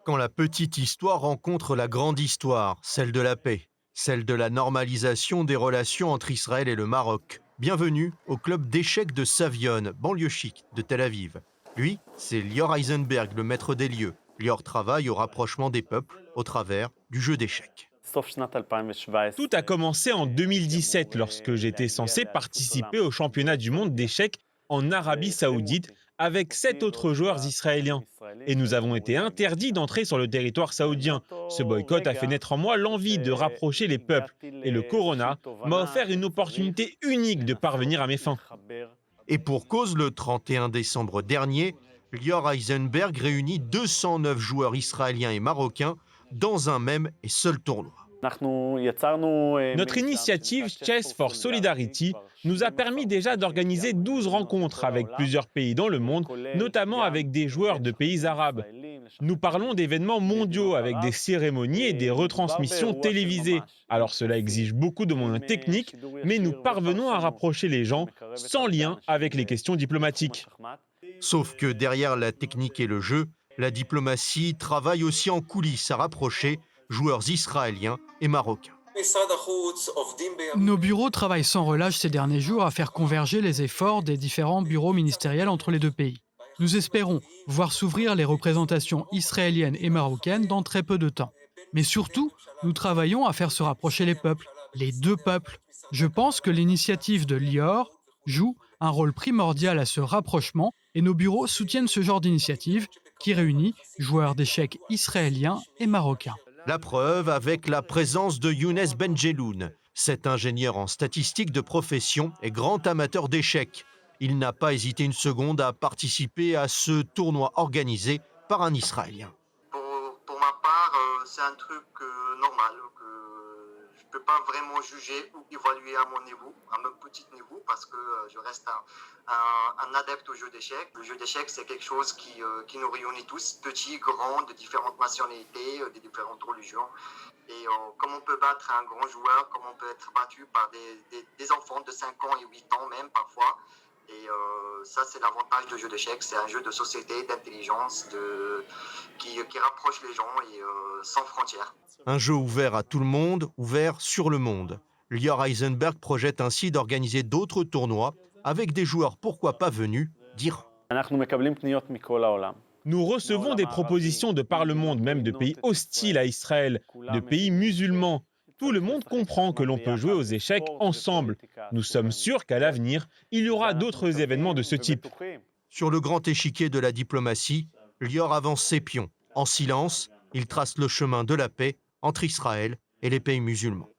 Quand la petite histoire rencontre la grande histoire, celle de la paix, celle de la normalisation des relations entre Israël et le Maroc. Bienvenue au club d'échecs de Savione, banlieue chic de Tel Aviv. Lui, c'est Lior Eisenberg, le maître des lieux. Lior travaille au rapprochement des peuples au travers du jeu d'échecs. Tout a commencé en 2017 lorsque j'étais censé participer au championnat du monde d'échecs en Arabie Saoudite avec 7 autres joueurs israéliens. Et nous avons été interdits d'entrer sur le territoire saoudien. Ce boycott a fait naître en moi l'envie de rapprocher les peuples. Et le Corona m'a offert une opportunité unique de parvenir à mes fins. Et pour cause, le 31 décembre dernier, Lior Eisenberg réunit 209 joueurs israéliens et marocains dans un même et seul tournoi. Notre initiative Chess for Solidarity nous a permis déjà d'organiser 12 rencontres avec plusieurs pays dans le monde, notamment avec des joueurs de pays arabes. Nous parlons d'événements mondiaux avec des cérémonies et des retransmissions télévisées. Alors cela exige beaucoup de moyens techniques, mais nous parvenons à rapprocher les gens sans lien avec les questions diplomatiques. Sauf que derrière la technique et le jeu, la diplomatie travaille aussi en coulisses à rapprocher joueurs israéliens et marocains. Nos bureaux travaillent sans relâche ces derniers jours à faire converger les efforts des différents bureaux ministériels entre les deux pays. Nous espérons voir s'ouvrir les représentations israéliennes et marocaines dans très peu de temps. Mais surtout, nous travaillons à faire se rapprocher les deux peuples. Je pense que l'initiative de Lior joue un rôle primordial à ce rapprochement et nos bureaux soutiennent ce genre d'initiative qui réunit joueurs d'échecs israéliens et marocains. La preuve avec la présence de Younes Benjeloun. Cet ingénieur en statistique de profession est grand amateur d'échecs. Il n'a pas hésité une seconde à participer à ce tournoi organisé par un Israélien. Pour ma part, c'est un truc normal que je ne peux pas vraiment juger ou évaluer à mon niveau, à mon petit niveau, parce que je reste un adepte au jeu d'échecs. Le jeu d'échecs, c'est quelque chose qui nous réunit tous, petits, grands, de différentes nationalités, de différentes religions. Et comme on peut battre un grand joueur, comme on peut être battu par des enfants de 5 ans et 8 ans même parfois. Et ça, c'est l'avantage du jeu d'échecs. C'est un jeu de société, d'intelligence, qui rapproche les gens et sans frontières. Un jeu ouvert à tout le monde, ouvert sur le monde. Lior Eisenberg projette ainsi d'organiser d'autres tournois avec des joueurs pourquoi pas venus d'Iran. Nous recevons des propositions de par le monde, même de pays hostiles à Israël, de pays musulmans. Tout le monde comprend que l'on peut jouer aux échecs ensemble. Nous sommes sûrs qu'à l'avenir, il y aura d'autres événements de ce type. Sur le grand échiquier de la diplomatie, Lior avance ses pions. En silence, il trace le chemin de la paix entre Israël et les pays musulmans.